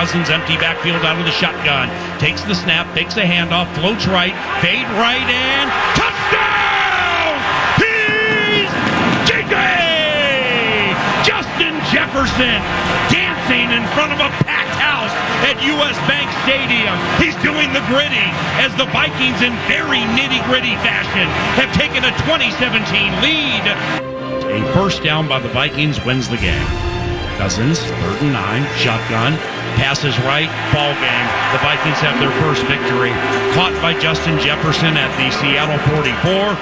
Cousins, empty backfield out of the shotgun. Takes the snap, takes a handoff, floats right, fade right, and touchdown! He's JJ! Justin Jefferson dancing in front of a packed house at U.S. Bank Stadium. He's doing the gritty as the Vikings, in very nitty-gritty fashion, have taken a 2017 lead. A first down by the Vikings wins the game. Cousins, 3rd and 9, shotgun, passes right, ball game. The Vikings have their first victory. Caught by Justin Jefferson at the Seattle 44.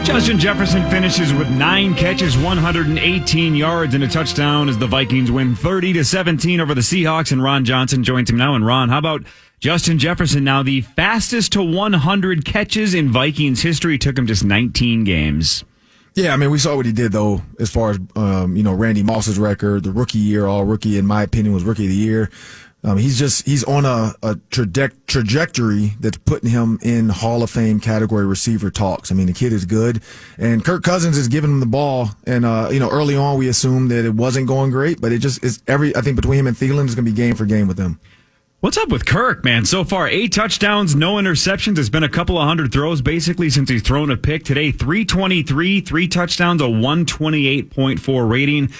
Justin Jefferson finishes with 9 catches, 118 yards, and a touchdown as the Vikings win 30-17 over the Seahawks. And Ron Johnson joins him now. And Ron, how about Justin Jefferson now, the fastest to 100 catches in Vikings history? Took him just 19 games. Yeah, I mean, we saw what he did, though, as far as, Randy Moss's record, the rookie year, all rookie, in my opinion, was rookie of the year. He's on a trajectory that's putting him in Hall of Fame category receiver talks. I mean, the kid is good, and Kirk Cousins is giving him the ball. And early on we assumed that it wasn't going great, but it just is I think between him and Thielen, it's going to be game for game with them. What's up with Kirk, man? So far, 8 touchdowns, no interceptions. There's been a couple of hundred throws basically since he's thrown a pick. Today, 323, 3 touchdowns, a 128.4 rating.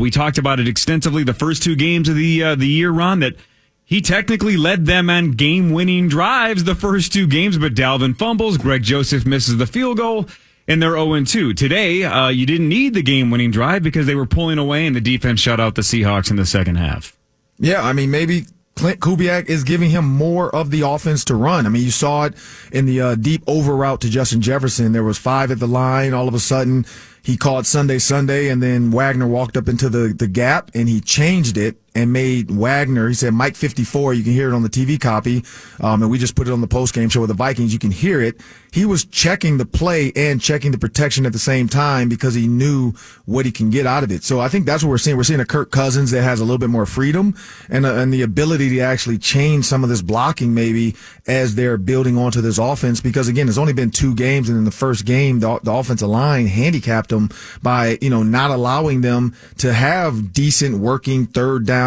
We talked about it extensively the first 2 games of the year, Ron, that he technically led them on game-winning drives the first 2 games, but Dalvin fumbles, Greg Joseph misses the field goal, and they're 0-2. Today, you didn't need the game-winning drive because they were pulling away and the defense shut out the Seahawks in the second half. Yeah, I mean, maybe Clint Kubiak is giving him more of the offense to run. I mean, you saw it in the deep over route to Justin Jefferson. There was 5 at the line. All of a sudden, he called Sunday, and then Wagner walked up into the gap, and he changed it and made Wagner, he said Mike 54, you can hear it on the TV copy, and we just put it on the postgame show with the Vikings, you can hear it. He was checking the play and checking the protection at the same time because he knew what he can get out of it. So I think that's what we're seeing. We're seeing a Kirk Cousins that has a little bit more freedom and the ability to actually change some of this blocking maybe as they're building onto this offense, because again, it's only been 2 games, and in the first game, the offensive line handicapped them by, not allowing them to have decent working third down,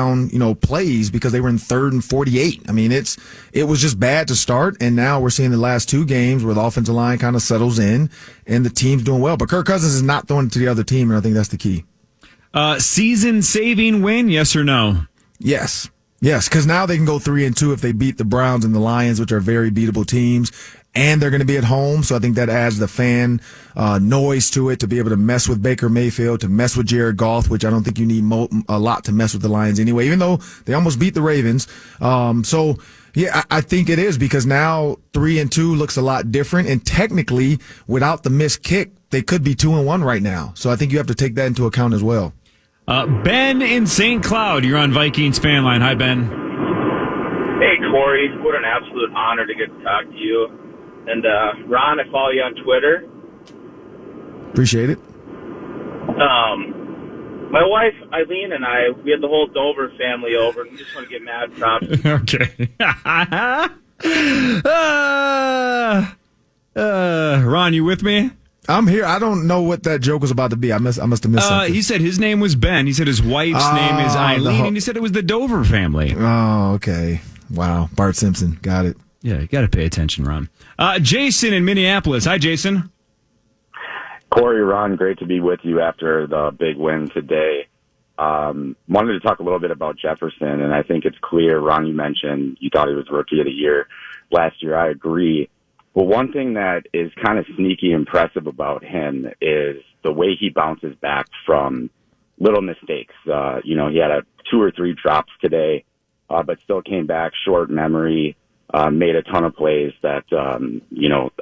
plays because they were in 3rd and 48. I mean, it was just bad to start, and now we're seeing the last 2 games where the offensive line kind of settles in and the team's doing well. But Kirk Cousins is not throwing it to the other team, and I think that's the key. Season-saving win, yes or no? Yes, because now they can go 3-2 if they beat the Browns and the Lions, which are very beatable teams. And they're going to be at home, so I think that adds the fan noise to it, to be able to mess with Baker Mayfield, to mess with Jared Goff, which I don't think you need a lot to mess with the Lions anyway, even though they almost beat the Ravens. I think it is, because now 3-2 looks a lot different, and technically, without the missed kick, they could be 2-1 right now. So I think you have to take that into account as well. Ben in St. Cloud, you're on Vikings Fan Line. Hi, Ben. Hey, Cory. What an absolute honor to get to talk to you. And, Ron, I follow you on Twitter. Appreciate it. My wife, Eileen, and I, we had the whole Dover family over, and we just want to give mad props. Okay. Ron, you with me? I'm here. I don't know what that joke was about to be. I must have missed something. He said his name was Ben. He said his wife's name is Eileen, and he said it was the Dover family. Oh, okay. Wow. Bart Simpson. Got it. Yeah, you got to pay attention, Ron. Jason in Minneapolis. Hi, Jason. Cory, Ron, great to be with you after the big win today. Wanted to talk a little bit about Jefferson, and I think it's clear, Ron, you mentioned you thought he was Rookie of the Year last year. I agree. But one thing that is kind of sneaky impressive about him is the way he bounces back from little mistakes. He had 2 or 3 drops today, but still came back, short memory, made a ton of plays that,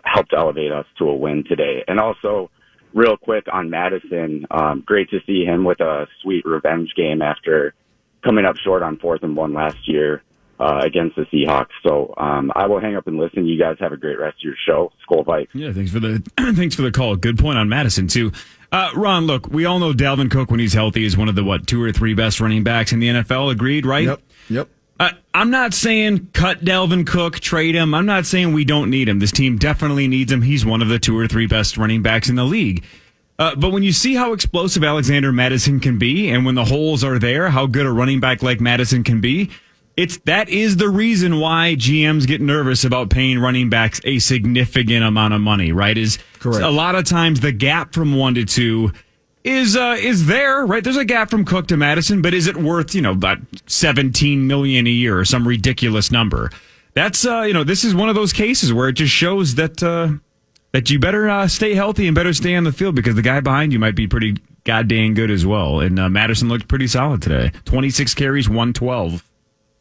helped elevate us to a win today. And also, real quick on Madison, great to see him with a sweet revenge game after coming up short on 4th and 1 last year against the Seahawks. So I will hang up and listen. You guys have a great rest of your show. Skol Vikes. Yeah, thanks for the call. Good point on Madison, too. Ron, look, we all know Dalvin Cook, when he's healthy, is one of the, 2 or 3 best running backs in the NFL. Agreed, right? Yep. I'm not saying cut Dalvin Cook, trade him. I'm not saying we don't need him. This team definitely needs him. He's one of the 2 or 3 best running backs in the league. But when you see how explosive Alexander Madison can be, and when the holes are there, how good a running back like Madison can be, that is the reason why GMs get nervous about paying running backs a significant amount of money, right? Correct. A lot of times the gap from 1 to 2 is there, right? There's a gap from Cook to Madison, but is it worth, about $17 million a year or some ridiculous number? That's, this is one of those cases where it just shows that you better stay healthy and better stay on the field, because the guy behind you might be pretty goddamn good as well. And Madison looked pretty solid today. 26 carries, 112.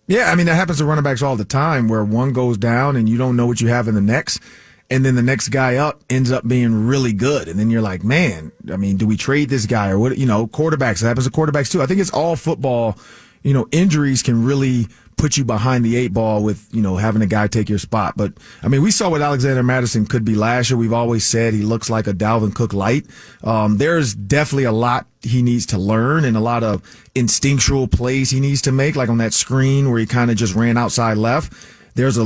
Yeah, I mean, that happens to running backs all the time, where one goes down and you don't know what you have in the next, and then the next guy up ends up being really good. And then you're like, man, I mean, do we trade this guy or what? Quarterbacks, it happens to quarterbacks too. I think it's all football. Injuries can really put you behind the 8 ball with, having a guy take your spot. But, I mean, we saw what Alexander Madison could be last year. We've always said he looks like a Dalvin Cook light. There's definitely a lot he needs to learn and a lot of instinctual plays he needs to make, like on that screen where he kind of just ran outside left. It was a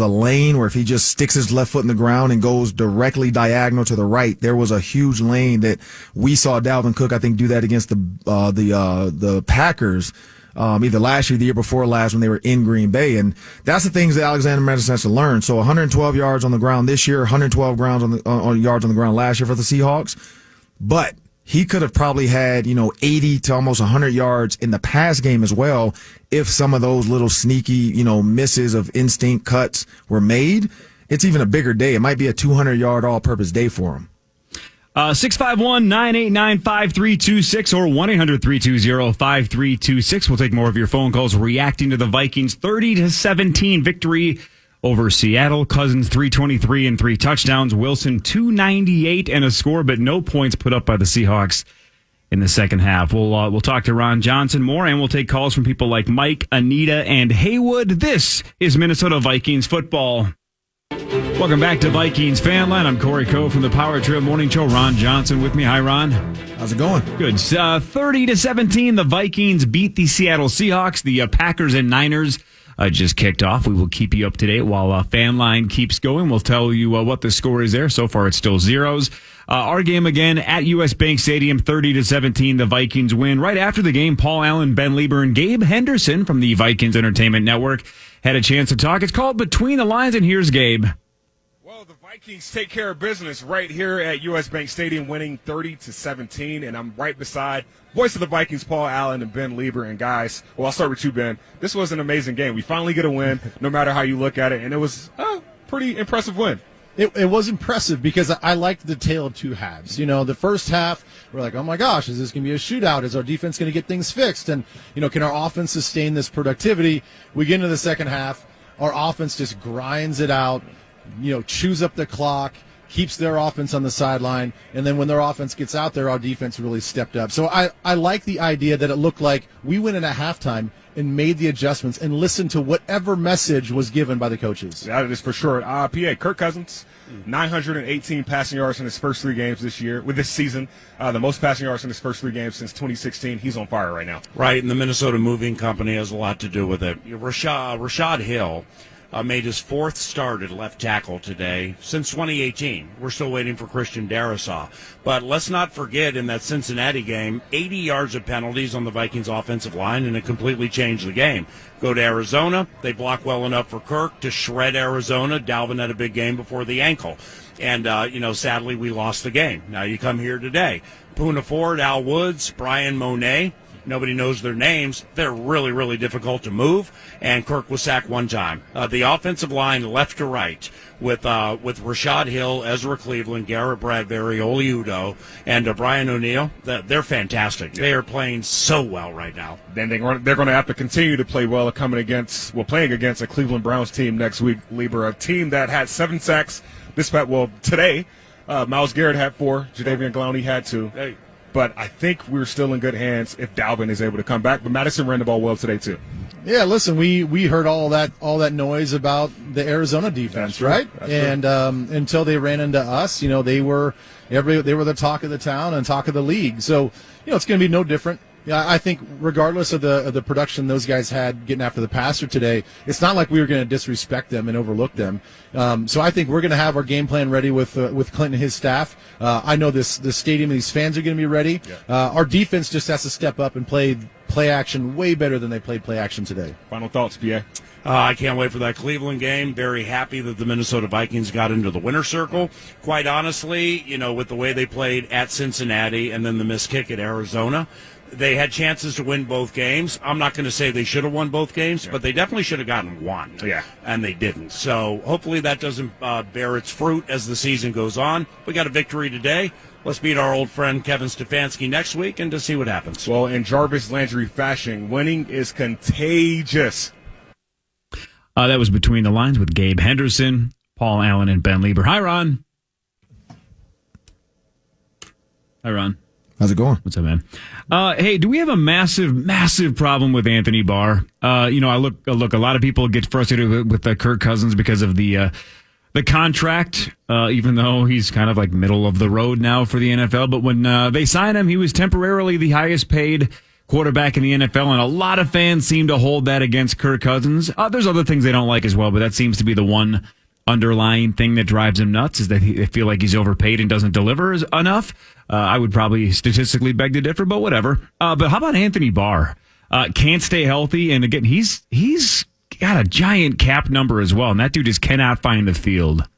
lane where if he just sticks his left foot in the ground and goes directly diagonal to the right, there was a huge lane that we saw Dalvin Cook, I think, do that against the Packers. Either last year or the year before last when they were in Green Bay. And that's the things that Alexander Madison has to learn. So 112 yards on the ground this year, 112 yards on the ground last year for the Seahawks. But he could have probably had, 80 to almost 100 yards in the pass game as well if some of those little sneaky, misses of instinct cuts were made. It's even a bigger day. It might be a 200-yard all-purpose day for him. 651-989-5326 or 1-800-320-5326. We'll take more of your phone calls reacting to the Vikings' 30-17 victory over Seattle. Cousins 323 and 3 touchdowns. Wilson 298 and a score, but no points put up by the Seahawks in the second half. We'll talk to Ron Johnson more, and we'll take calls from people like Mike, Anita, and Haywood. This is Minnesota Vikings football. Welcome back to Vikings Fan Line. I'm Cory Cove from the Power Trip Morning Show. Ron Johnson with me. Hi, Ron. How's it going? Good. 30-17, the Vikings beat the Seattle Seahawks. The Packers and Niners just kicked off. We will keep you up to date while Fan Line keeps going. We'll tell you what the score is there. So far, it's still zeros. Our game again at U.S. Bank Stadium, 30-17, the Vikings win. Right after the game, Paul Allen, Ben Lieber, and Gabe Henderson from the Vikings Entertainment Network had a chance to talk. It's called Between the Lines, and here's Gabe. Well, the Vikings take care of business right here at U.S. Bank Stadium, winning 30-17, and I'm right beside voice of the Vikings, Paul Allen, and Ben Lieber. And guys, well, I'll start with you, Ben. This was an amazing game. We finally get a win, no matter how you look at it, and it was a pretty impressive win. It was impressive because I liked the tale of two halves. The first half, we're like, oh my gosh, is this going to be a shootout? Is our defense going to get things fixed? And, can our offense sustain this productivity? We get into the second half, our offense just grinds it out, chews up the clock, keeps their offense on the sideline, and then when their offense gets out there, our defense really stepped up. So I like the idea that it looked like we went in at halftime and made the adjustments and listened to whatever message was given by the coaches. That is for sure. PA, Kirk Cousins, 918 passing yards in his first 3 games this season. The most passing yards in his first 3 games since 2016. He's on fire right now. Right, and the Minnesota Moving Company has a lot to do with it. Rashad Hill made his 4th start at left tackle today since 2018. We're still waiting for Christian Darrisaw. But let's not forget, in that Cincinnati game, 80 yards of penalties on the Vikings offensive line, and it completely changed the game. Go to Arizona. They block well enough for Kirk to shred Arizona. Dalvin had a big game before the ankle. And, sadly, we lost the game. Now you come here today. Poona Ford, Al Woods, Brian Monet. Nobody knows their names. They're really, really difficult to move. And Kirk was sacked 1 time. The offensive line left to right with Rashad Hill, Ezra Cleveland, Garrett Bradbury, Oli Udoh, and Brian O'Neill. They're fantastic. They are playing so well right now. Then they're going to have to continue to play well playing against a Cleveland Browns team next week, Lieber, a team that had 7 sacks today. Myles Garrett had 4. Jadeveon Clowney had 2. Hey. But I think we're still in good hands if Dalvin is able to come back. But Madison ran the ball well today too. Yeah, listen, we heard all that noise about the Arizona defense, right? And until they ran into us, they were the talk of the town and talk of the league. So it's going to be no different Yeah, I think regardless of the production those guys had getting after the passer today, it's not like we were going to disrespect them and overlook them. So I think we're going to have our game plan ready with Clint and his staff. I know this stadium and these fans are going to be ready. Yeah. Our defense just has to step up and play action way better than they played play action today. Final thoughts, PA? I can't wait for that Cleveland game. Very happy that the Minnesota Vikings got into the winner's circle. Quite honestly, with the way they played at Cincinnati and then the missed kick at Arizona, they had chances to win both games. I'm not going to say they should have won both games, but they definitely should have gotten one. Yeah. And they didn't. So hopefully that doesn't bear its fruit as the season goes on. We got a victory today. Let's meet our old friend Kevin Stefanski next week and to see what happens. Well, in Jarvis Landry fashion, winning is contagious. That was Between the Lines with Gabe Henderson, Paul Allen, and Ben Lieber. Hi, Ron. Hi, Ron. How's it going? What's up, man? Hey, do we have a massive problem with Anthony Barr? I look. A lot of people get frustrated with Kirk Cousins because of the contract, even though he's kind of like middle of the road now for the NFL. But when they signed him, he was temporarily the highest paid quarterback in the NFL, and a lot of fans seem to hold that against Kirk Cousins. There's other things they don't like as well, but that seems to be the one underlying thing that drives him nuts, is that they feel like he's overpaid and doesn't deliver enough. I would probably statistically beg to differ, but whatever. But how about Anthony Barr? Can't stay healthy, and again, he's got a giant cap number as well, and that dude just cannot find the field.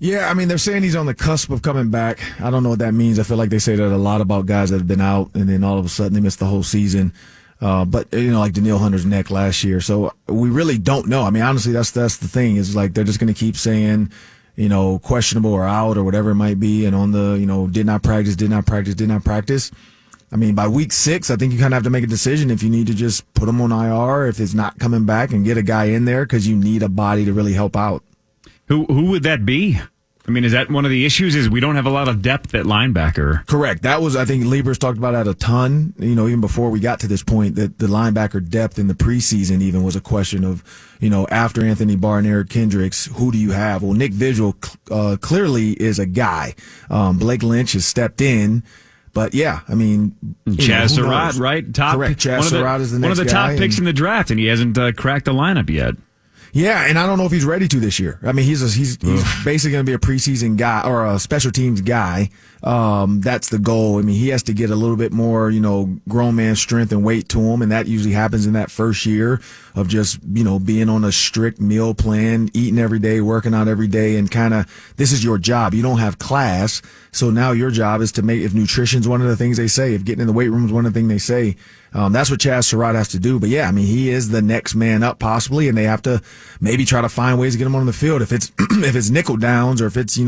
Yeah, I mean, they're saying he's on the cusp of coming back. I don't know what that means. I feel like they say that a lot about guys that have been out, and then all of a sudden they miss the whole season. But like Danielle Hunter's neck last year. So we really don't know. I mean, honestly, that's the thing, is like they're just going to keep saying, questionable or out or whatever it might be. And on the, did not practice. I mean, by week 6, I think you kind of have to make a decision if you need to just put him on IR, if it's not coming back, and get a guy in there because you need a body to really help out. Who would that be? I mean, is that one of the issues, is we don't have a lot of depth at linebacker? Correct. That was, I think, Lieber's talked about that a ton, even before we got to this point, that the linebacker depth in the preseason even was a question of, after Anthony Barr and Eric Kendricks, who do you have? Well, Nick Vigil clearly is a guy. Blake Lynch has stepped in. But yeah, I mean, Chaz Surratt, right? Correct. Chaz Surratt is the next guy. One of the top picks in the draft, and he hasn't cracked the lineup yet. Yeah, and I don't know if he's ready to this year. I mean, he's basically going to be a preseason guy or a special teams guy. That's the goal. I mean, he has to get a little bit more, grown man strength and weight to him, and that usually happens in that first year of just, being on a strict meal plan, eating every day, working out every day, and kind of, this is your job. You don't have class, so now your job is to make, if nutrition's one of the things they say, if getting in the weight room is one of the things they say, that's what Chaz Surratt has to do. But yeah, I mean, he is the next man up possibly, and they have to maybe try to find ways to get him on the field. If it's if it's nickel downs, or if it's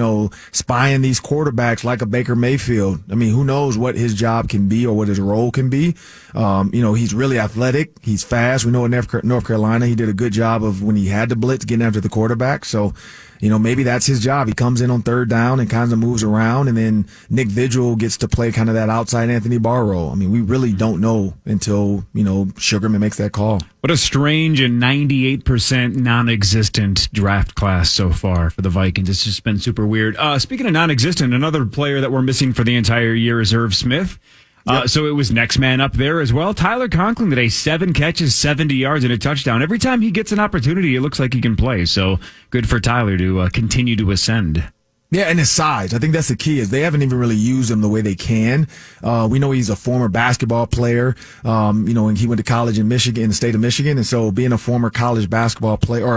spying these quarterbacks like a Baker Mayfield. I mean, who knows what his job can be or what his role can be. He's really athletic. He's fast. We know in North Carolina he did a good job of, when he had to blitz, getting after the quarterback. So, maybe that's his job. He comes in on third down and kind of moves around, and then Nick Vigil gets to play kind of that outside Anthony Barr role. I mean, we really don't know until, Sugarman makes that call. What a strange and 98% non-existent draft class so far for the Vikings. It's just been super weird. Speaking of non-existent, another player that we're missing for the entire year is Irv Smith. Yep. So it was next man up there as well. Tyler Conklin today, 7 catches, 70 yards, and a touchdown. Every time he gets an opportunity, it looks like he can play. So good for Tyler to continue to ascend. Yeah, and his size. I think that's the key, is they haven't even really used him the way they can. We know he's a former basketball player, and he went to college in Michigan, in the state of Michigan. And so being a former basketball player,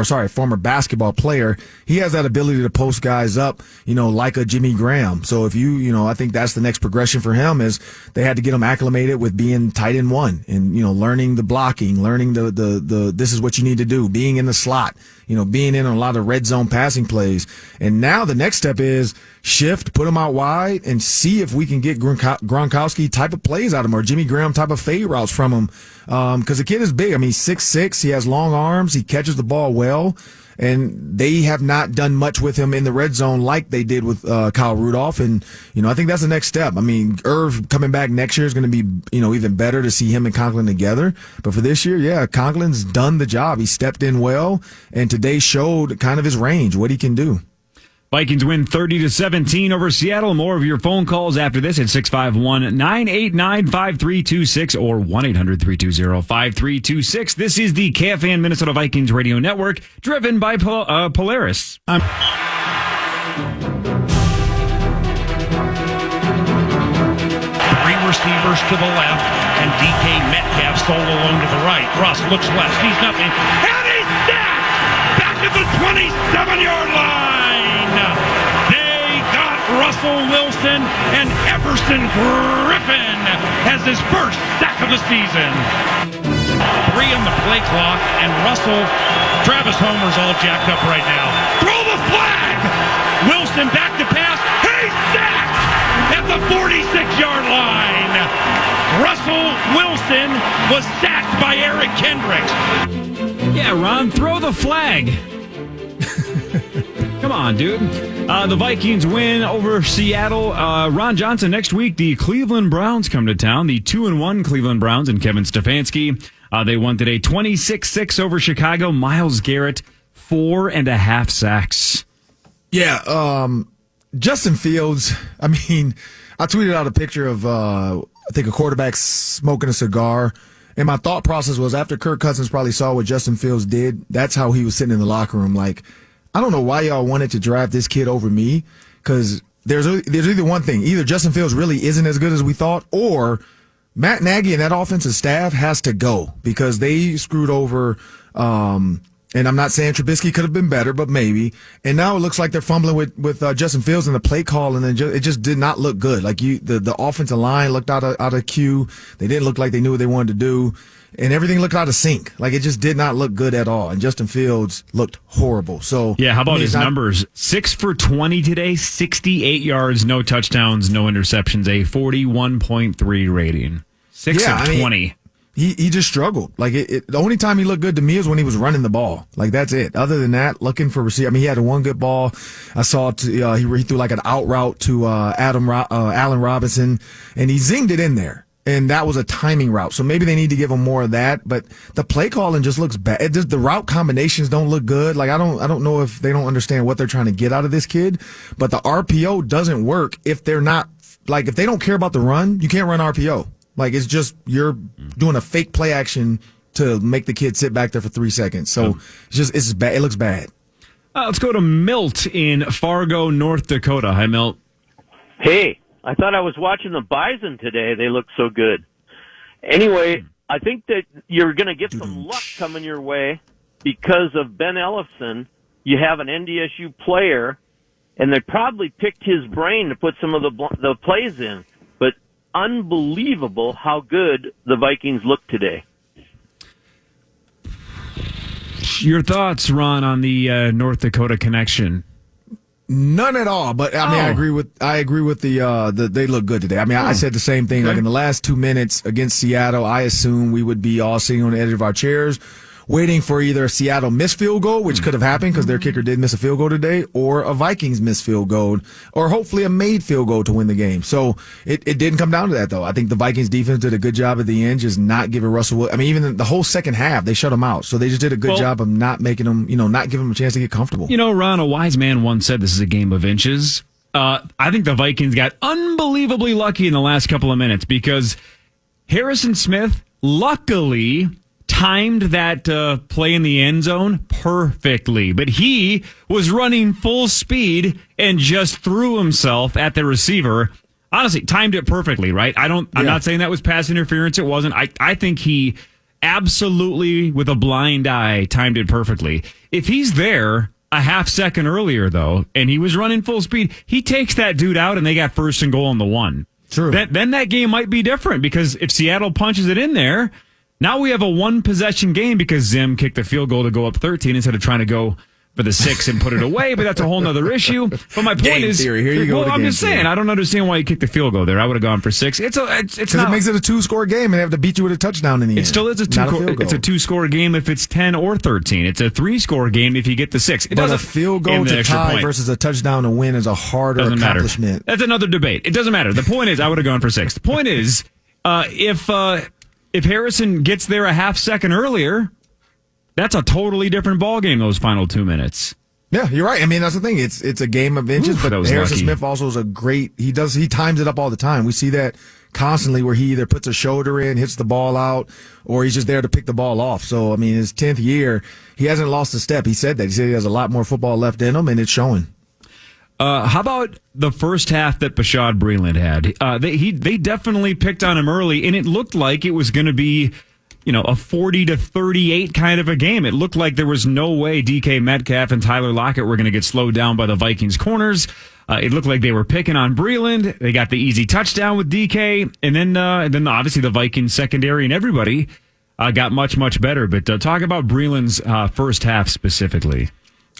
he has that ability to post guys up, like a Jimmy Graham. So if I think that's the next progression for him, is they had to get him acclimated with being tight end one and, learning the blocking, learning the this is what you need to do, being in the slot, being in a lot of red zone passing plays. And now the next step is shift, put him out wide, and see if we can get Gronkowski type of plays out of him, or Jimmy Graham type of fade routes from him. Because the kid is big. I mean, he's 6'6", he has long arms, he catches the ball well, and they have not done much with him in the red zone like they did with Kyle Rudolph. And, I think that's the next step. I mean, Irv coming back next year is going to be, even better to see him and Conklin together. But for this year, yeah, Conklin's done the job. He stepped in well, and today showed kind of his range, what he can do. Vikings win 30-17 over Seattle. More of your phone calls after this at 651-989-5326 or 1-800-320-5326. This is the KFAN Minnesota Vikings Radio Network, driven by Polaris. Three receivers to the left, and DK Metcalf solo alone to the right. Russ looks left, sees nothing, and he's sacked! Back at the 27-yard line! They got Russell Wilson, and Everson Griffin has his first sack of the season. 3 on the play clock, and Travis Homer's all jacked up right now. Throw the flag! Wilson back to pass, he's sacked! At the 46-yard line, Russell Wilson was sacked by Eric Kendricks. Yeah, Ron, throw the flag. Come on, dude. The Vikings win over Seattle. Ron Johnson, next week, the Cleveland Browns come to town. The 2-1 Cleveland Browns and Kevin Stefanski. They won today 26-6 over Chicago. Myles Garrett, 4.5 sacks. Yeah, Justin Fields, I mean, I tweeted out a picture of, I think, a quarterback smoking a cigar. And my thought process was, after Kirk Cousins probably saw what Justin Fields did, that's how he was sitting in the locker room. Like, I don't know why y'all wanted to draft this kid over me, because there's either one thing. Either Justin Fields really isn't as good as we thought, or Matt Nagy and that offensive staff has to go, because they screwed over, and I'm not saying Trubisky could have been better, but maybe. And now it looks like they're fumbling with Justin Fields in the play call, and then it just did not look good. Like the offensive line looked out of cue. They didn't look like they knew what they wanted to do, and everything looked out of sync. Like, it just did not look good at all. And Justin Fields looked horrible. So yeah, how about his numbers? 6 for 20 today, 68 yards, no touchdowns, no interceptions, a 41.3 rating. 6 of 20. He just struggled. Like, the only time he looked good to me is when he was running the ball. Like, that's it. Other than that, looking for receiver. I mean, he had one good ball. I saw he threw like an out route to Allen Robinson, and he zinged it in there. And that was a timing route. So maybe they need to give him more of that. But the play calling just looks bad. The route combinations don't look good. Like, I don't know if they don't understand what they're trying to get out of this kid. But the RPO doesn't work if they're not, like, if they don't care about the run, you can't run RPO. Like, it's just, you're doing a fake play action to make the kid sit back there for 3 seconds. So it's bad. It looks bad. Let's go to Milt in Fargo, North Dakota. Hi, Milt. Hey, I thought I was watching the Bison today. They look so good. Anyway, I think that you're going to get some luck coming your way because of Ben Ellefson. You have an NDSU player, and they probably picked his brain to put some of the plays in. But unbelievable how good the Vikings look today. Your thoughts, Ron, on the North Dakota connection? None at all. But I mean, I agree with the they look good today. I mean, I said the same thing. Okay. Like, in the last 2 minutes against Seattle, I assume we would be all sitting on the edge of our chairs, waiting for either a Seattle missed field goal, which could have happened because their kicker did miss a field goal today, or a Vikings missed field goal, or hopefully a made field goal to win the game. So it didn't come down to that, though. I think the Vikings defense did a good job at the end, just not giving Russell. I mean, even the whole second half, they shut him out. So they just did a good job of not making him, not giving him a chance to get comfortable. Ron, a wise man once said this is a game of inches. I think the Vikings got unbelievably lucky in the last couple of minutes because Harrison Smith, luckily, timed that play in the end zone perfectly, but he was running full speed and just threw himself at the receiver. Honestly, timed it perfectly, right? I'm not saying that was pass interference. It wasn't. I think he absolutely, with a blind eye, timed it perfectly. If he's there a half second earlier, though, and he was running full speed, he takes that dude out and they got 1st and goal on the 1. True. Then that game might be different because if Seattle punches it in there, now we have a 1-possession game because Zim kicked the field goal to go up 13 instead of trying to go for the 6 and put it away, but that's a whole nother issue. But my point game is, theory. Here you go. Well, I'm just saying, I don't understand why you kicked the field goal there. I would have gone for 6. It's not. It makes it a 2-score game, and they have to beat you with a touchdown in the end. It still is a 2-score game if it's 10 or 13. It's a 3-score game if you get the 6. But a field goal to tie versus a touchdown to win is a harder accomplishment. Matter. That's another debate. It doesn't matter. The point is, I would have gone for 6. The point is, if Harrison gets there a half second earlier, that's a totally different ballgame those final 2 minutes. Yeah, you're right. I mean, that's the thing. It's a game of inches, but Harrison Smith also is a great. He times it up all the time. We see that constantly where he either puts a shoulder in, hits the ball out, or he's just there to pick the ball off. So, I mean, his 10th year, he hasn't lost a step. He said that. He said he has a lot more football left in him, and it's showing. How about the first half that Bashaud Breeland had? They definitely picked on him early, and it looked like it was going to be, a 40-38 kind of a game. It looked like there was no way DK Metcalf and Tyler Lockett were going to get slowed down by the Vikings corners. It looked like they were picking on Breeland. They got the easy touchdown with DK, and then obviously the Vikings secondary and everybody got much, much better. But talk about Breeland's first half specifically.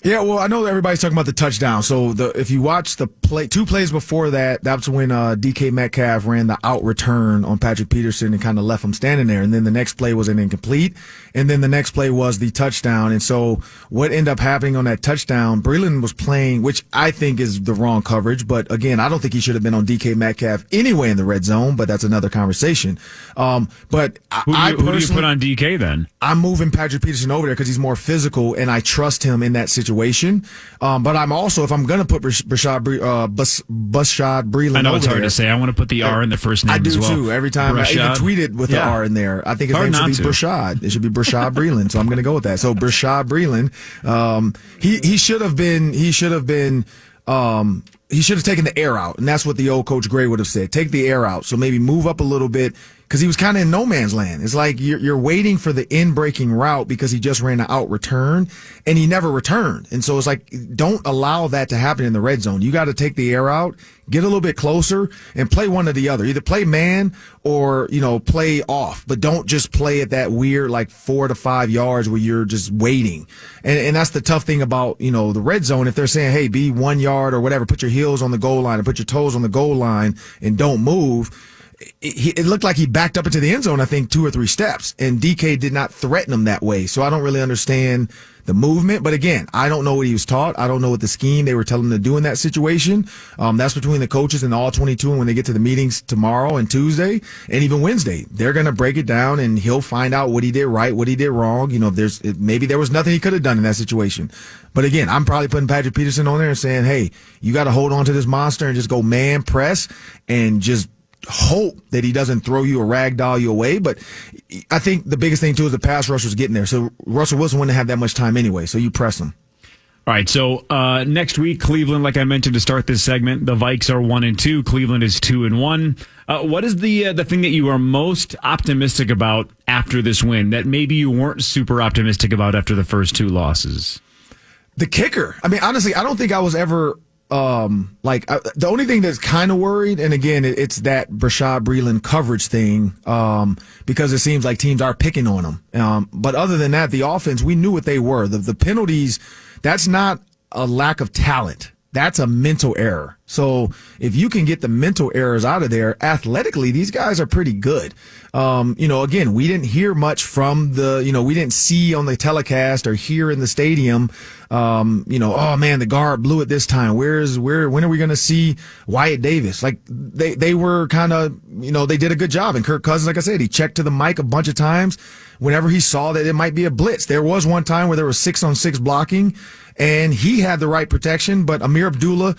Yeah, well, I know everybody's talking about the touchdown. So if you watch the play, 2 plays before that, that's when DK Metcalf ran the out return on Patrick Peterson and kind of left him standing there. And then the next play was an incomplete. And then the next play was the touchdown. And so what ended up happening on that touchdown, Breeland was playing, which I think is the wrong coverage. But again, I don't think he should have been on DK Metcalf anyway in the red zone, but that's another conversation. But who do you put on DK then? I'm moving Patrick Peterson over there because he's more physical and I trust him in that situation. But I'm also, if I'm going to put Bashaud Breeland, I know it's over hard there, to say. I want to put the R in the first name as well. I do too. Every time I even tweet it with the R in there, I think his name should be Brashad. It should be Brashad Breeland. So I'm going to go with that. So Brashad Breeland, he should have taken the air out, and that's what the old Coach Gray would have said. Take the air out. So maybe move up a little bit. Because he was kind of in no man's land. It's like you're waiting for the in-breaking route because he just ran an out return, and he never returned. And so it's like, don't allow that to happen in the red zone. You got to take the air out, get a little bit closer, and play one or the other. Either play man or, play off. But don't just play at that weird, 4 to 5 yards where you're just waiting. And that's the tough thing about, the red zone. If they're saying, hey, be 1 yard or whatever, put your heels on the goal line or put your toes on the goal line and don't move. It looked like he backed up into the end zone, I think, 2 or 3 steps, and DK did not threaten him that way. So I don't really understand the movement. But again, I don't know what he was taught. I don't know what the scheme they were telling him to do in that situation. That's between the coaches and all 22. And when they get to the meetings tomorrow and Tuesday and even Wednesday, they're going to break it down and he'll find out what he did right, what he did wrong. Maybe there was nothing he could have done in that situation. But again, I'm probably putting Patrick Peterson on there and saying, hey, you got to hold on to this monster and just go man press and just hope that he doesn't throw you or ragdoll you away. But I think the biggest thing too is the pass rush was getting there. So Russell Wilson wouldn't have that much time anyway. So you press him. All right. So next week, Cleveland, like I mentioned to start this segment, the Vikes are 1-2. Cleveland is 2-1. What is the thing that you are most optimistic about after this win that maybe you weren't super optimistic about after the first 2 losses? The kicker. I mean, honestly, I don't think I was ever the only thing that's kind of worried, and again, it's that Brashad Breeland coverage thing, because it seems like teams are picking on him. But other than that, the offense, we knew what they were. The penalties, that's not a lack of talent. That's a mental error. So if you can get the mental errors out of there, athletically, these guys are pretty good. Again, we didn't hear much from we didn't see on the telecast or hear in the stadium, oh man, the guard blew it this time. When are we going to see Wyatt Davis? Like they were kind of, they did a good job. And Kirk Cousins, like I said, he checked to the mic a bunch of times whenever he saw that it might be a blitz. There was one time where there was 6-on-6 blocking and he had the right protection, but Amir Abdullah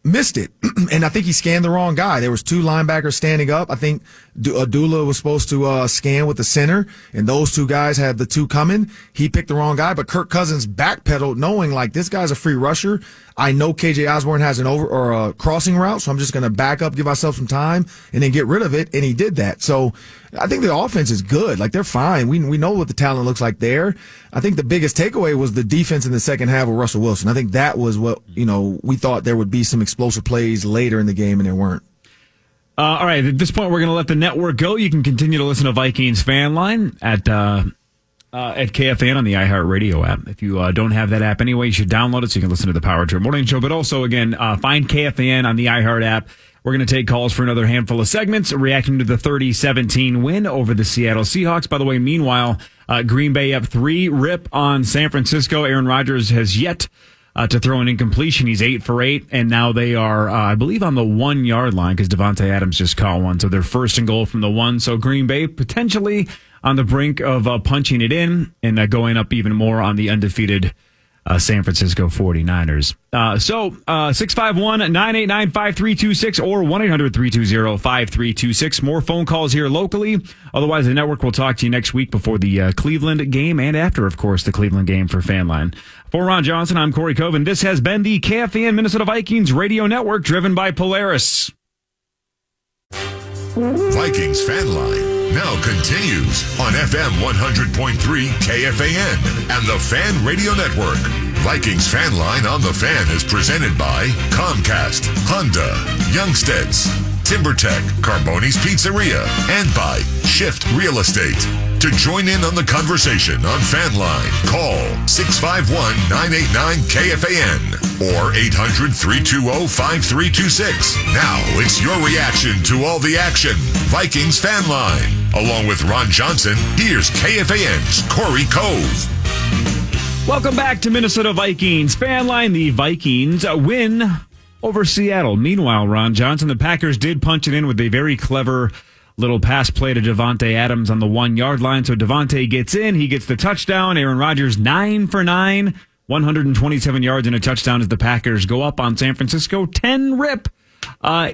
missed it. And I think he scanned the wrong guy. There was 2 linebackers standing up. I think Abdullah was supposed to scan with the center, and those 2 guys had the 2 coming. He picked the wrong guy, but Kirk Cousins backpedaled knowing this guy's a free rusher. I know KJ Osborne has an over or a crossing route, so I'm just going to back up, give myself some time, and then get rid of it, and he did that. So I think the offense is good. They're fine. We know what the talent looks like there. I think the biggest takeaway was the defense in the second half with Russell Wilson. I think that was what, we thought there would be some explosive plays later in the game, and there weren't. All right, at this point, we're going to let the network go. You can continue to listen to Vikings Fan Line at KFAN on the iHeartRadio app. If you don't have that app anyway, you should download it so you can listen to the Power Trip Morning Show. But also, again, find KFAN on the iHeart app. We're going to take calls for another handful of segments, reacting to the 30-17 win over the Seattle Seahawks. By the way, meanwhile, Green Bay up 3 rip on San Francisco. Aaron Rodgers has yet to throw an incompletion. He's 8 for 8, and now they are, I believe, on the 1 yard line because Devontae Adams just caught one. So they're 1st and goal from the 1. So Green Bay potentially on the brink of punching it in and going up even more on the undefeated San Francisco 49ers. 651-989-5326 or 1-800-320-5326. More phone calls here locally. Otherwise, the network will talk to you next week before the Cleveland game and after, of course, the Cleveland game for Fanline. For Ron Johnson, I'm Cory Cove, and this has been the KFAN Minnesota Vikings radio network driven by Polaris. Vikings Fan Line now continues on FM 100.3 KFAN and the Fan Radio Network. Vikings Fan Line on the Fan is presented by Comcast, Honda, Youngsteads, TimberTech, Carboni's Pizzeria, and by Shift Real Estate. To join in on the conversation on Fan Line, call 651-989-KFAN or 800-320-5326. Now it's your reaction to all the action. Vikings Fan Line. Along with Ron Johnson, here's KFAN's Cory Cove. Welcome back to Minnesota Vikings Fan Line. The Vikings win over Seattle. Meanwhile, Ron Johnson, the Packers did punch it in with a very clever little pass play to Davante Adams on the 1-yard line. So Davante gets in. He gets the touchdown. Aaron Rodgers 9 for 9, 127 yards and a touchdown as the Packers go up on San Francisco 10-rip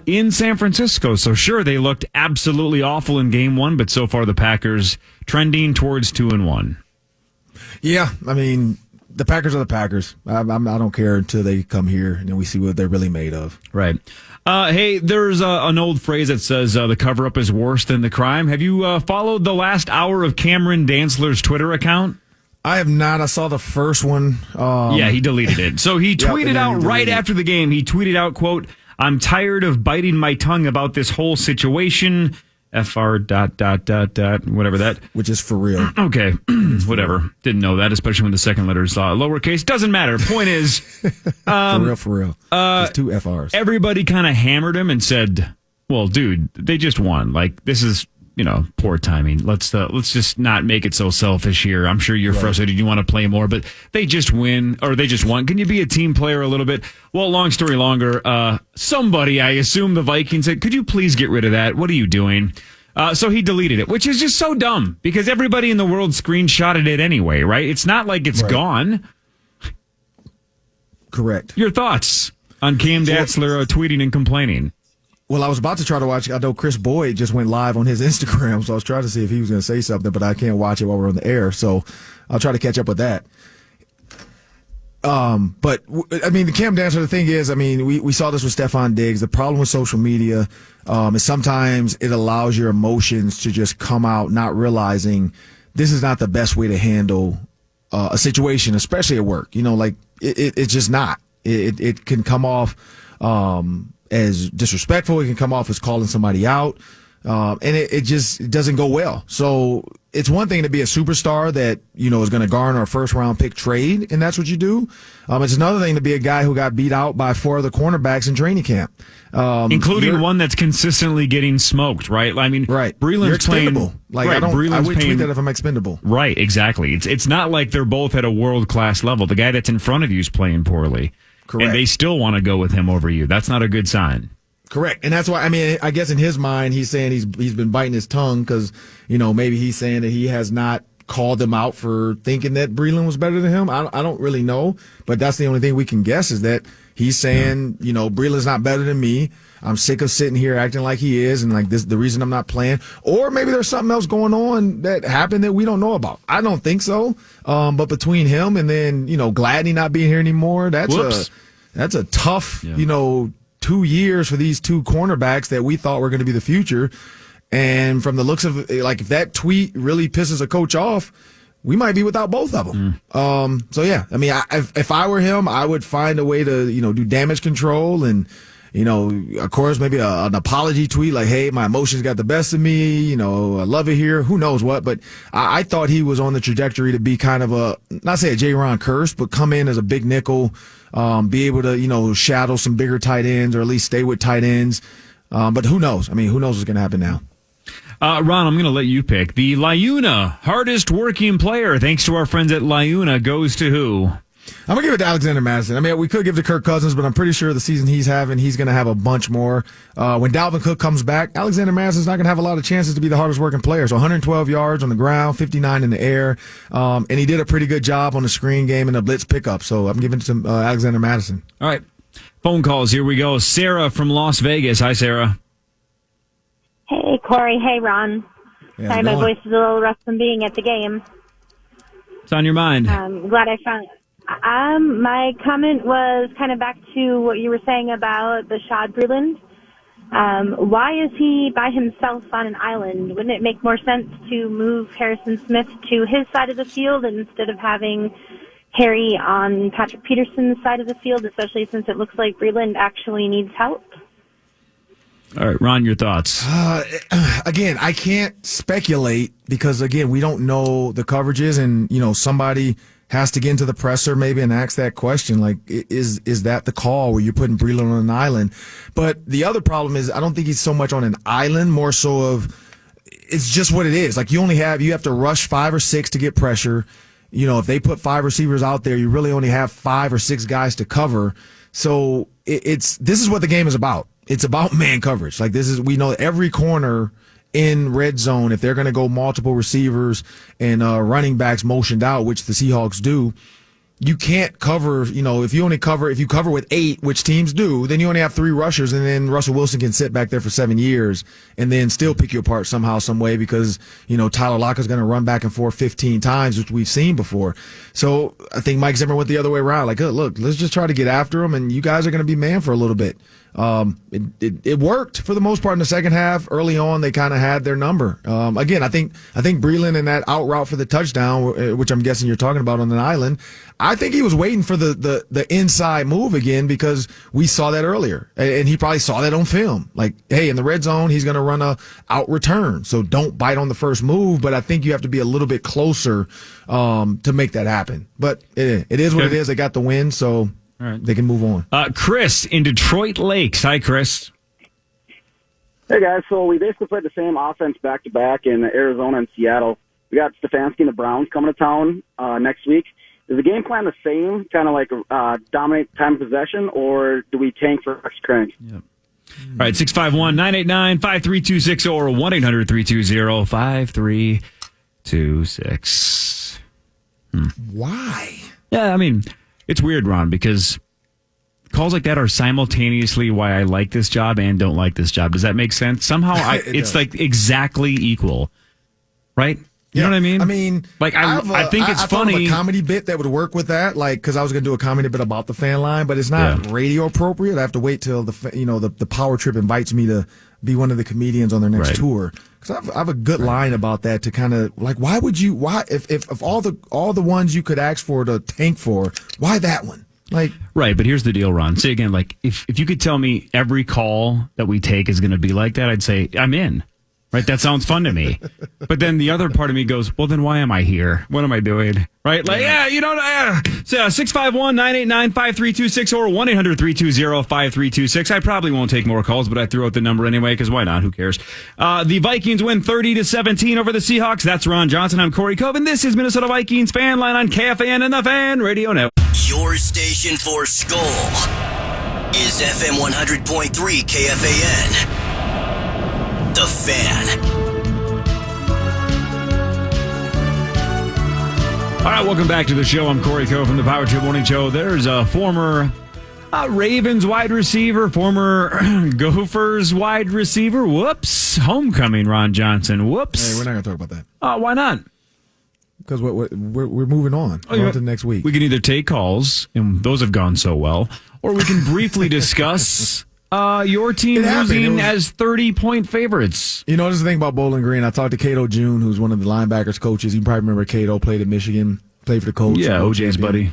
in San Francisco. So sure, they looked absolutely awful in game one, but so far the Packers trending towards 2-1. Yeah, I mean, the Packers are the Packers. I don't care until they come here and then we see what they're really made of. Right. Hey, there's an old phrase that says the cover-up is worse than the crime. Have you followed the last hour of Cameron Dantzler's Twitter account? I have not. I saw the first one. Yeah, he deleted it. So he tweeted out right after the game, he tweeted out, quote, "I'm tired of biting my tongue about this whole situation. FR ... whatever that." Which is for real. Okay, whatever. Didn't know that, especially when the second letter is lowercase. Doesn't matter. Point is... for real. There's two FRs. Everybody kind of hammered him and said, well, dude, they just won. Like, this is, poor timing. Let's just not make it so selfish here. I'm sure you're frustrated. You want to play more, but they just win, or they just won. Can you be a team player a little bit? Well, long story longer, somebody, I assume the Vikings said, could you please get rid of that? What are you doing? So he deleted it, which is just so dumb because everybody in the world screenshotted it anyway, right? It's not like it's gone. Correct. Your thoughts on Cam Dantzler tweeting and complaining? Well, I was about to try to watch. I know Chris Boyd just went live on his Instagram, so I was trying to see if he was going to say something, but I can't watch it while we're on the air, so I'll try to catch up with that. But I mean, the Cam Dantzler, the thing is, I mean, we saw this with Stephon Diggs. The problem with social media is sometimes it allows your emotions to just come out, not realizing this is not the best way to handle a situation, especially at work. It's just not. It can come off as disrespectful. It can come off as calling somebody out. And it just doesn't go well. So it's one thing to be a superstar that, is going to garner a first-round pick trade, and that's what you do. It's another thing to be a guy who got beat out by 4 other cornerbacks in training camp. Including one that's consistently getting smoked, right? I mean, Breeland's you're expendable. playing... I Breeland's would tweet that if I'm expendable. Right, exactly. It's not like they're both at a world-class level. The guy that's in front of you is playing poorly. Correct. And they still want to go with him over you. That's not a good sign. Correct. And that's why, I mean, I guess in his mind, he's saying he's been biting his tongue because, maybe he's saying that he has not called them out for thinking that Breeland was better than him. I don't really know, but that's the only thing we can guess is that he's saying, Breeland's not better than me. I'm sick of sitting here acting like he is and like this the reason I'm not playing. Or maybe there's something else going on that happened that we don't know about. I don't think so. But between him and then, Gladney not being here anymore, that's a tough, 2 years for these two cornerbacks that we thought were going to be the future. And from the looks of like, if that tweet really pisses a coach off, we might be without both of them. So yeah, I mean, if I were him, I would find a way to, do damage control and, of course, maybe an apology tweet like, hey, my emotions got the best of me. I love it here. Who knows what? But I thought he was on the trajectory to be kind of not say a J-Ron Curse, but come in as a big nickel, be able to, shadow some bigger tight ends or at least stay with tight ends. But who knows? I mean, who knows what's going to happen now? Ron, I'm going to let you pick. The LiUNA hardest working player, thanks to our friends at LiUNA, goes to who? I'm going to give it to Alexander Madison. I mean, we could give it to Kirk Cousins, but I'm pretty sure the season he's having, he's going to have a bunch more. When Dalvin Cook comes back, Alexander Madison's not going to have a lot of chances to be the hardest working player. So 112 yards on the ground, 59 in the air. And he did a pretty good job on the screen game and the blitz pickup. So I'm giving it to Alexander Madison. All right. Phone calls. Here we go. Sarah from Las Vegas. Hi, Sarah. Hey, Corey. Hey, Ron. Yeah, Sorry, my voice is a little rough from being at the game. What's on your mind? Glad I found it. My comment was kind of back to what you were saying about Bashad Breeland. Why is he by himself on an island? Wouldn't it make more sense to move Harrison Smith to his side of the field instead of having Harry on Patrick Peterson's side of the field, especially since it looks like Breeland actually needs help? All right, Ron, your thoughts. Again, I can't speculate because, again, we don't know the coverages, and, somebody has to get into the presser maybe and ask that question, like, is that the call where you're putting Breeland on an island? But the other problem is I don't think he's so much on an island, more so of it's just what it is. Like, you have to rush 5 or 6 to get pressure. If they put 5 receivers out there, you really only have 5 or 6 guys to cover. So this is what the game is about. It's about man coverage. Like, we know every corner in red zone, if they're going to go multiple receivers and running backs motioned out, which the Seahawks do, you can't cover, if you cover with 8, which teams do, then you only have 3 rushers, and then Russell Wilson can sit back there for 7 years and then still pick you apart somehow, some way, because, Tyler Lockett's going to run back and forth 15 times, which we've seen before. So I think Mike Zimmer went the other way around. Like, look, let's just try to get after them, and you guys are going to be man for a little bit. It worked for the most part in the second half. Early on, they kind of had their number. Again, I think Breeland in that out route for the touchdown, which I'm guessing you're talking about on an island, I think he was waiting for the inside move again because we saw that earlier, and he probably saw that on film. Like, hey, in the red zone, he's going to run a out return, so don't bite on the first move. But I think you have to be a little bit closer to make that happen. But it is what it is. They got the win, so. All right. They can move on. Chris in Detroit Lakes. Hi, Chris. Hey, guys. So we basically played the same offense back-to-back in Arizona and Seattle. We got Stefanski and the Browns coming to town next week. Is the game plan the same, kind of like dominate time of possession, or do we tank for Rex Crank? Yep. All right, 651-989-5326 or 1-800-320-5326. Why? Yeah, I mean, it's weird, Ron, because calls like that are simultaneously why I like this job and don't like this job. Does that make sense? Somehow it's like exactly equal, right? You know what I mean? I mean, like I think it's funny. I thought of a comedy bit that would work with that, like, because I was going to do a comedy bit about the fan line, but it's not radio appropriate. I have to wait till the Power Trip invites me to be one of the comedians on their next tour. Because I have a good line about that to kind of like, why if all the ones you could ask for to tank for, why that one? Like, right, but here's the deal, Ron. Say again, like if you could tell me every call that we take is going to be like that, I'd say I'm in. Right, that sounds fun to me. But then the other part of me goes, well, then why am I here? What am I doing? Right? Like, So 651-989-5326 or 1-800-320-5326. I probably won't take more calls, but I threw out the number anyway, because why not? Who cares? The Vikings win 30-17 over the Seahawks. That's Ron Johnson. I'm Cory Cove, and this is Minnesota Vikings Fan Line on KFAN and the Fan Radio Network. Your station for Skull is FM 100.3 KFAN. The Fan. All right, welcome back to the show. I'm Cory Cove from the Power Trip Morning Show. There's a former Ravens wide receiver, former Gophers wide receiver. Whoops. Homecoming, Ron Johnson. Whoops. Hey, we're not going to talk about that. Why not? Because we're moving on. On to the next week. We can either take calls, and those have gone so well, or we can briefly discuss your team losing as 30-point favorites. This is the thing about Bowling Green. I talked to Cato June, who's one of the linebackers coaches. You probably remember Cato, played at Michigan, played for the Colts. Yeah, OJ's buddy.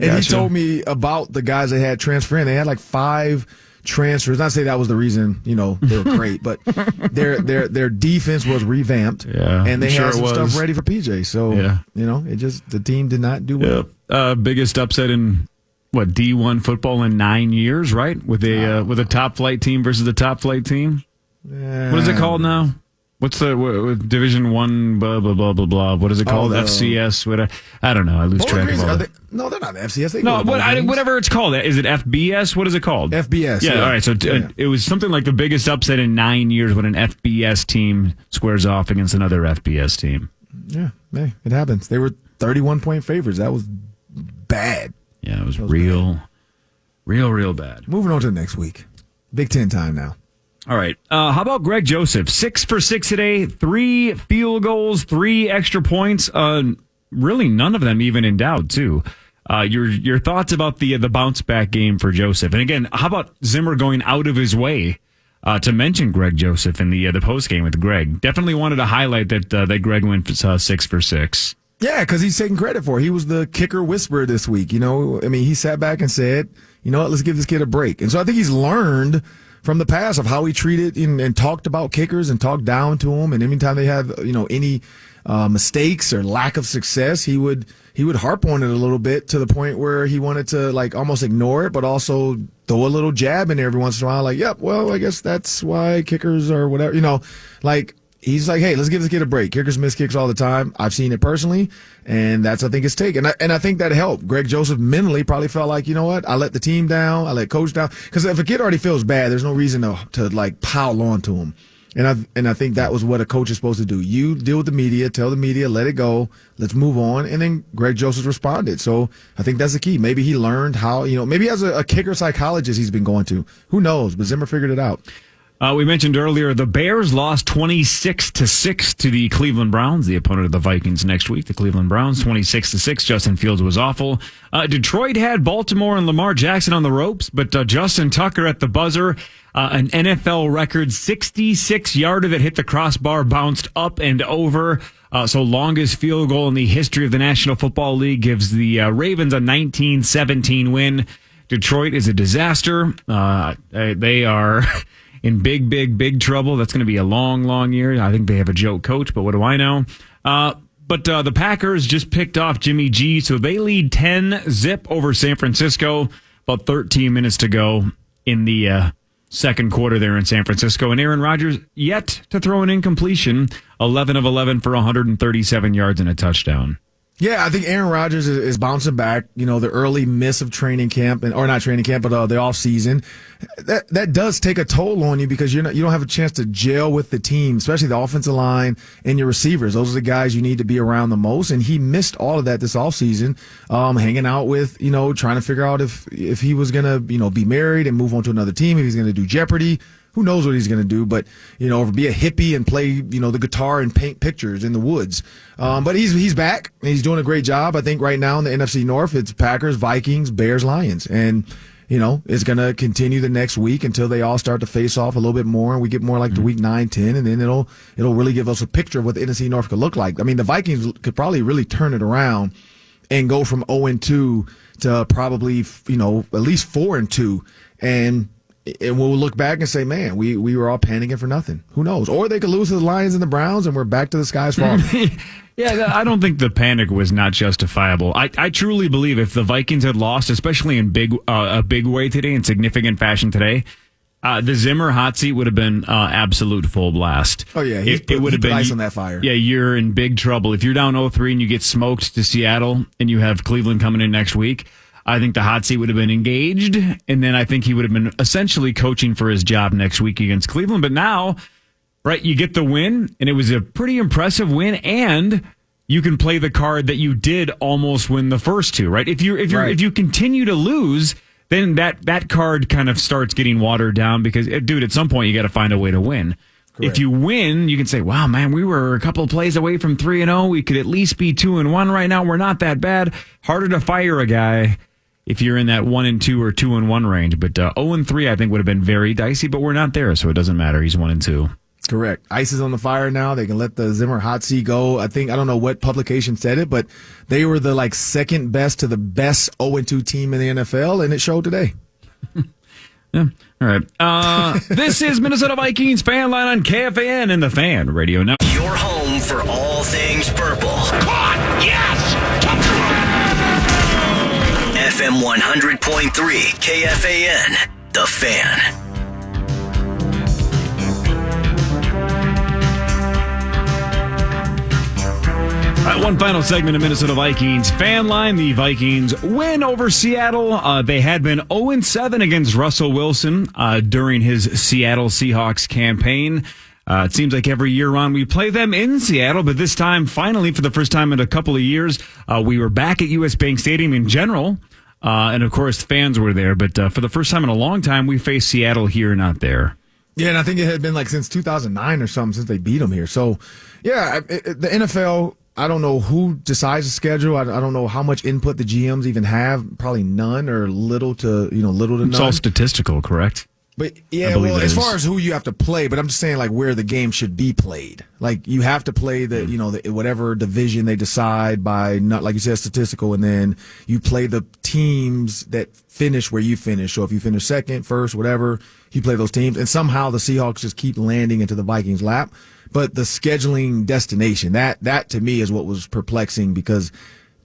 And he told me about the guys they had transferring. They had like 5 transfers. Not to say that was the reason, they were great, but their defense was revamped. Yeah, and they had some stuff ready for PJ. So, the team did not do well. Biggest upset in D1 football in 9 years, right? With a top flight team versus a top flight team. What is it called now? What's the Division One? Blah blah blah blah blah. What is it called? FCS? I don't know. I lose track of all that. No, they're not FCS. Whatever it's called. Is it FBS? What is it called? FBS. Yeah. All right. So it was something like the biggest upset in 9 years when an FBS team squares off against another FBS team. Yeah, hey, it happens. They were 31-point favorites. That was bad. Yeah, it was real bad. Moving on to the next week. Big Ten time now. All right. How about Greg Joseph? 6 for 6 today, 3 field goals, 3 extra points. Really, none of them even in doubt, too. Your thoughts about the bounce back game for Joseph? And again, how about Zimmer going out of his way to mention Greg Joseph in the post game with Greg? Definitely wanted to highlight that Greg went 6 for 6. Yeah, because he's taking credit for it. He was the kicker whisperer this week. He sat back and said, you know what, let's give this kid a break. And so I think he's learned from the past of how he treated and talked about kickers and talked down to them. And anytime they have, any mistakes or lack of success, he would harp on it a little bit to the point where he wanted to almost ignore it, but also throw a little jab in there every once in a while. Yep, well, I guess that's why kickers or whatever, he's like, hey, let's give this kid a break. Kickers miss kicks all the time. I've seen it personally, and that's, I think, his take. And I think that helped. Greg Joseph mentally probably felt like, you know what, I let the team down, I let coach down. Because if a kid already feels bad, there's no reason to pile on to him. And I think that was what a coach is supposed to do. You deal with the media, tell the media, let it go, let's move on. And then Greg Joseph responded. So I think that's the key. Maybe he learned how, maybe he has a kicker psychologist he's been going to. Who knows? But Zimmer figured it out. We mentioned earlier the Bears lost 26-6 to the Cleveland Browns, the opponent of the Vikings next week. The Cleveland Browns 26-6. Justin Fields was awful. Detroit had Baltimore and Lamar Jackson on the ropes, but Justin Tucker at the buzzer, an NFL record 66-yarder that hit the crossbar, bounced up and over. So longest field goal in the history of the National Football League, gives the Ravens a 19-17 win. Detroit is a disaster. They are in big trouble. That's going to be a long year. I think they have a joke coach, but what do I know? But the Packers just picked off Jimmy G, so they lead 10-0 over San Francisco. About 13 minutes to go in the second quarter there in San Francisco. And Aaron Rodgers yet to throw an incompletion, 11 of 11 for 137 yards and a touchdown. Yeah, I think Aaron Rodgers is bouncing back. The early miss of training camp, or not training camp, but the off season. That does take a toll on you because you don't have a chance to gel with the team, especially the offensive line and your receivers. Those are the guys you need to be around the most. And he missed all of that this off season, hanging out with, trying to figure out if he was gonna, be married and move on to another team, if he's gonna do Jeopardy. Who knows what he's going to do, but, be a hippie and play, the guitar and paint pictures in the woods. But he's back, and he's doing a great job. I think right now in the NFC North, it's Packers, Vikings, Bears, Lions. And, it's going to continue the next week until they all start to face off a little bit more, and we get more like the week 9, 10, and then it'll really give us a picture of what the NFC North could look like. I mean, the Vikings could probably really turn it around and go from 0-2 to probably, at least 4-2. And we'll look back and say, man, we were all panicking for nothing. Who knows? Or they could lose to the Lions and the Browns, and we're back to the skies falling. Yeah, I don't think the panic was not justifiable. I truly believe if the Vikings had lost, especially in a big way today, in significant fashion today, the Zimmer hot seat would have been absolute full blast. Oh, yeah. It would have been ice on that fire. Yeah, you're in big trouble. If you're down 0-3 and you get smoked to Seattle and you have Cleveland coming in next week, I think the hot seat would have been engaged, and then I think he would have been essentially coaching for his job next week against Cleveland. But now, right, you get the win, and it was a pretty impressive win, and you can play the card that you did almost win the first two, right? If you continue to lose, then that card kind of starts getting watered down because, dude, at some point you got to find a way to win. Correct. If you win, you can say, wow, man, we were a couple of plays away from 3-0. We could at least be 2-1 right now. We're not that bad. Harder to fire a guy if you're in that 1-2 or 2-1 range. But 0-3, I think, would have been very dicey, but we're not there, so it doesn't matter. He's 1-2. Correct. Ice is on the fire now. They can let the Zimmer hot seat go. I don't know what publication said it, but they were the second best to the best 0-2 team in the NFL, and it showed today. Yeah. All right. This is Minnesota Vikings Fan Line on KFAN and the Fan Radio Network. Your home for all things purple. Caught! Yes! FM 100.3 KFAN, the Fan. One final segment of Minnesota Vikings Fan Line. The Vikings win over Seattle. They had been 0-7 against Russell Wilson during his Seattle Seahawks campaign. It seems like every year, Ron, we play them in Seattle, but this time, finally, for the first time in a couple of years, we were back at US Bank Stadium in general. And, of course, fans were there. But for the first time in a long time, we faced Seattle here, not there. Yeah, and I think it had been like since 2009 or something since they beat them here. So, yeah, the NFL, I don't know who decides the schedule. I don't know how much input the GMs even have. Probably none or little to none. It's all statistical, correct? But yeah, well, as far as who you have to play, but I'm just saying like where the game should be played. Like you have to play the whatever division they decide by, not like you said, statistical, and then you play the teams that finish where you finish. So if you finish second, first, whatever, you play those teams, and somehow the Seahawks just keep landing into the Vikings' lap. But the scheduling destination, that to me is what was perplexing, because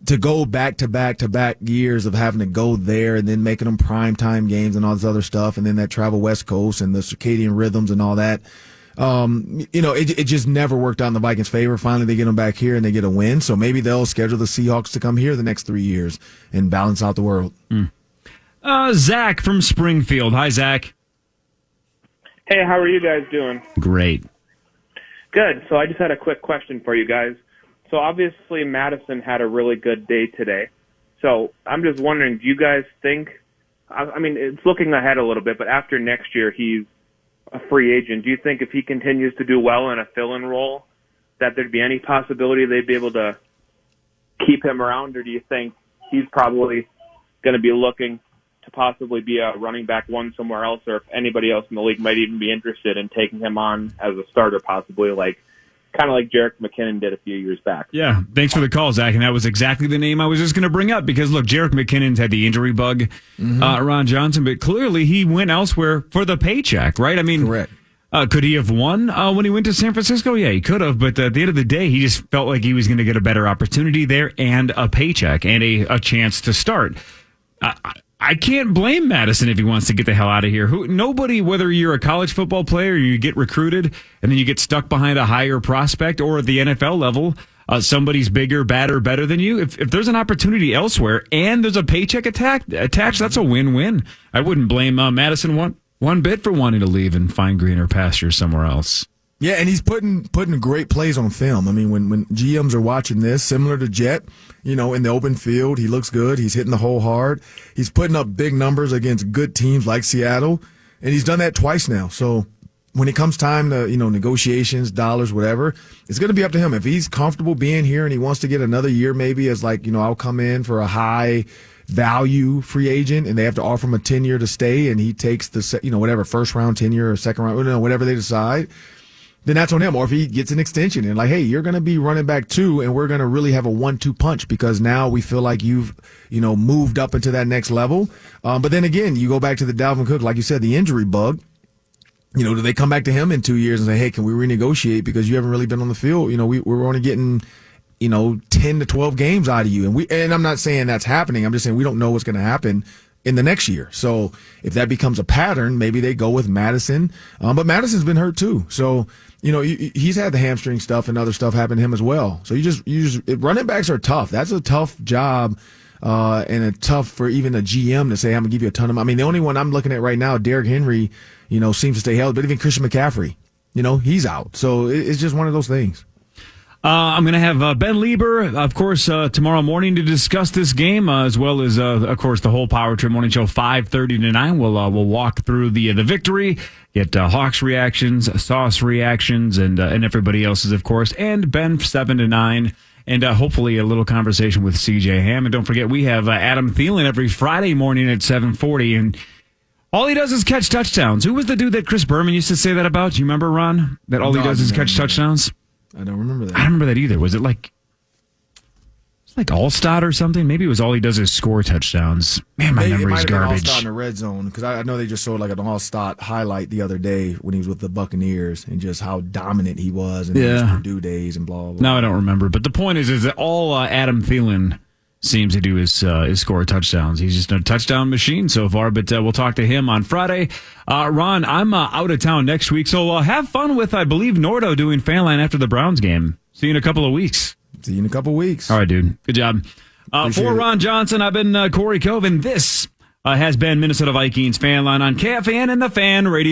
to go back to back to back years of having to go there and then making them primetime games and all this other stuff, and then that travel West Coast and the circadian rhythms and all that, it just never worked out in the Vikings' favor. Finally, they get them back here and they get a win. So maybe they'll schedule the Seahawks to come here the next 3 years and balance out the world. Zach from Springfield. Hi, Zach. Hey, how are you guys doing? Great. Good. So I just had a quick question for you guys. So obviously Madison had a really good day today. So I'm just wondering, do you guys think, I mean, it's looking ahead a little bit, but after next year he's a free agent. Do you think if he continues to do well in a fill-in role that there'd be any possibility they'd be able to keep him around, or do you think he's probably going to be looking to possibly be a running back one somewhere else, or if anybody else in the league might even be interested in taking him on as a starter, possibly kind of like Jerick McKinnon did a few years back? Yeah, thanks for the call, Zach. And that was exactly the name I was just going to bring up, because, look, Jerick McKinnon's had the injury bug, Ron Johnson, but clearly he went elsewhere for the paycheck, right? I mean, correct. Could he have won when he went to San Francisco? Yeah, he could have, but at the end of the day, he just felt like he was going to get a better opportunity there and a paycheck and a chance to start. I can't blame Madison if he wants to get the hell out of here. Nobody, whether you're a college football player, or you get recruited and then you get stuck behind a higher prospect, or at the NFL level, somebody's bigger, badder, better than you. If there's an opportunity elsewhere and there's a paycheck attached, that's a win-win. I wouldn't blame Madison one bit for wanting to leave and find greener pastures somewhere else. Yeah, and he's putting great plays on film. I mean, when GMs are watching this, similar to Jet, in the open field, he looks good. He's hitting the hole hard. He's putting up big numbers against good teams like Seattle, and he's done that twice now. So when it comes time to, negotiations, dollars, whatever, it's going to be up to him. If he's comfortable being here and he wants to get another year, maybe as I'll come in for a high value free agent and they have to offer him a tenure to stay, and he takes the, whatever, first round tenure or second round, whatever they decide, then that's on him. Or if he gets an extension and hey, you're going to be running back 2 and we're going to really have a 1-2 punch, because now we feel like you've, moved up into that next level. But then again, you go back to the Dalvin Cook, like you said, the injury bug. Do they come back to him in 2 years and say, hey, can we renegotiate because you haven't really been on the field? We're only getting, 10 to 12 games out of you. And I'm not saying that's happening. I'm just saying we don't know what's going to happen in the next year. So if that becomes a pattern, maybe they go with Madison. But Madison's been hurt too. So, he's had the hamstring stuff and other stuff happen to him as well. So running backs are tough. That's a tough job. And it's tough for even a GM to say, I'm going to give you a ton of money. I mean, the only one I'm looking at right now, Derrick Henry, seems to stay healthy, but even Christian McCaffrey, he's out. So it's just one of those things. I'm going to have Ben Lieber, of course, tomorrow morning to discuss this game, as well as, of course, the whole Power Trip Morning Show, 5:30 to 9. We'll walk through the victory, get Hawks reactions, Sauce reactions, and everybody else's, of course, and Ben 7 to 9. And hopefully a little conversation with CJ Ham. And don't forget, we have Adam Thielen every Friday morning at 7:40. And all he does is catch touchdowns. Who was the dude that Chris Berman used to say that about? Do you remember, Ron? That all he does is catch touchdowns? I don't remember that. I don't remember that either. Was it like Allstott or something? Maybe it was all he does is score touchdowns. Man, my memory's garbage. Allstott in the red zone, because I know they just showed an Allstott highlight the other day when he was with the Buccaneers and just how dominant he was and his Purdue days and blah, blah, blah. No, I don't remember. But the point is that all Adam Thielen seems to do is score touchdowns. He's just a touchdown machine so far, but we'll talk to him on Friday. Ron, I'm out of town next week, so have fun with, I believe, Nordo doing Fan Line after the Browns game. See you in a couple of weeks. See you in a couple weeks. All right, dude. Good job. For Ron Johnson, I've been Cory Cove, and this has been Minnesota Vikings Fan Line on KFAN and the Fan Radio.